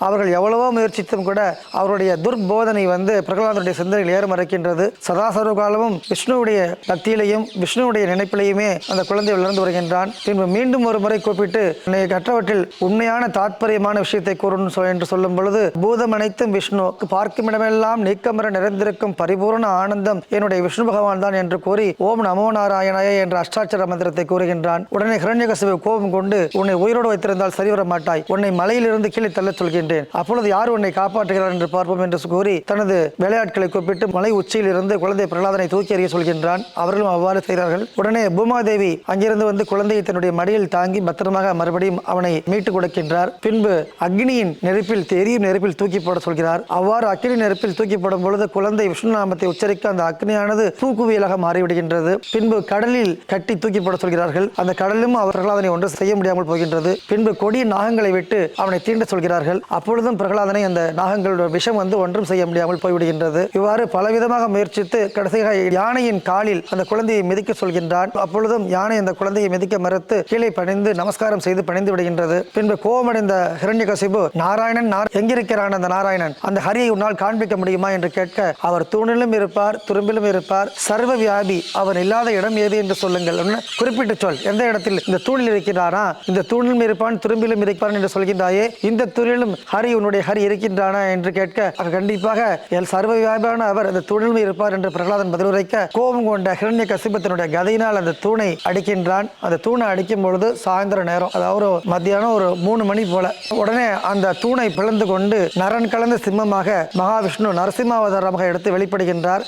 அவர்கள் எவ்வளவோ முயற்சித்தும் கூட அவருடைய துர்போதனை பிரகலாதனுடைய சிந்தனையில் ஏற மறைக்கின்றது. சதாசர்வ காலமும் விஷ்ணுவுடைய பக்தியிலையும் விஷ்ணுவுடைய நினைப்பிலையுமே அந்த குழந்தை வளர்ந்து வருகின்றான். பின்பு மீண்டும் ஒரு முறை கூப்பிட்டு கற்றவற்றில் உண்மையான தாற்பயமான விஷயத்தை கூறணும் என்று சொல்லும் பொழுது, பூதம் அனைத்தும் விஷ்ணு, பார்க்கும் இடமெல்லாம் நீக்கமர நிறைந்திருக்கும் பரிபூர்ண ஆனந்தம் என்னுடைய விஷ்ணு பகவான் தான் என்று கூறி ஓம் நமோ நாராயணாய என்ற அஷ்டாட்சர மந்திரத்தை கூறுகின்றான். உடனே ஹிரண்யகசிபு கோபம் கொண்டு, உன்னை உயிரோடு வைத்திருந்தால் சரிவர மாட்டாய், உன்னை மலையிலிருந்து கீழே தள்ள சொல்கின்றேன், அப்பொழுது யார் உன்னை காப்பாற்றுகிறார் என்று பார்ப்போம் என்று கூறி தனது விளையாட்களை கூப்பிட்டு மலை உச்சியில் இருந்து குழந்தை பிரகலாதனை தூக்கி எறிய சொல்கின்றான். அவர்களும் அவ்வாறு செய்கிறார்கள். உடனே பூமாதேவி அங்கிருந்து குழந்தையை தன்னுடைய மடியில் தாங்கி பத்திரமாக மறுபடியும் அவனை மீட்டுக் கொடுக்கின்றார். பின்பு அக்னியின் நெருப்பில் எரியும் நெருப்பில் தூக்கி போட சொல்கிறார். அவ்வாறு அக்னி நெருப்பில் தூக்கி போடும் பொழுது குழந்தை விஷ்ணு நாமத்தை உச்சரிக்க அந்த அக்னியானது தூக்குவியலாக மாறிவிடுகின்றது. பின்பு கடலில் கட்டி தூக்கி போட சொல்கிறார்கள். அந்த கடலும் அவர் பிரகலாதனை ஒன்று செய்ய முடியாமல் போகின்றது. பின்பு கொடிய நாகங்களை விட்டு அவனை தீண்ட சொல்கிறார்கள். அப்பொழுதும் பிரகலாதனை அந்த நாகங்களுடைய விஷம் ஒன்றும் செய்ய முடியாமல் போய்விடுகின்றது. இவ்வாறு பலவிதமாக முயற்சித்து கடைசியாக யானையின் காலில் அந்த குழந்தையை மிதிக்க சொல்கின்றான். அப்பொழுதும் யானை அந்த குழந்தையை மிதிக்க மறுத்து கீழே பணிந்து நமஸ்காரம் செய்து பணிந்து விடுகின்றது. பின்பு கோபமடைந்த ஹிரண்யகசிபு, நாராயணன் எங்கிருக்கிறான் அந்த நாராயணன், அந்த ஹரியை உன்னால் காண்பிக்க முடியுமா என்று கேட்க, அவர் தூணிலும் இருப்பார் துரும்பிலும் இருப்பார், சர்வ வியாபி, அவன் இல்லாத இடம் ஏது என்று சொல்லுங்கள், குறிப்பிட்டு சொல், எந்த இடத்தில், இந்த தூணில் இருக்கிறானா, இந்த தூணிலும் இருப்பான் துரும்பிலும் இருப்பான் என்று சொல்கின்றாயே, இந்த தூணிலும் ஹரி உன்னுடைய ஹரி இருக்கின்றானா என்று கேட்க, கண்டிப்பாக சர்வ வியாபியான அவர் அந்த தூணிலும் இருப்பார் என்று பிரகலாதன் பதிலுரைக்க, கோபம் கொண்ட ஹிரண்யகசிபத்தினுடைய கதையினால் அந்த தூணை அடிக்கின்றான். அந்த தூணை அடிக்கும் பொழுது சாயந்தர நேரம், அதாவது மத்தியானம் ஒரு 3 மணி போல. உடனே அந்த தூணை பிளந்து கொண்டு நரன் கலந்த சிம்மமாக மகாவிஷ்ணு நரசிம்மாவதாரமாக எடுத்து வெளிப்படுகின்றார்.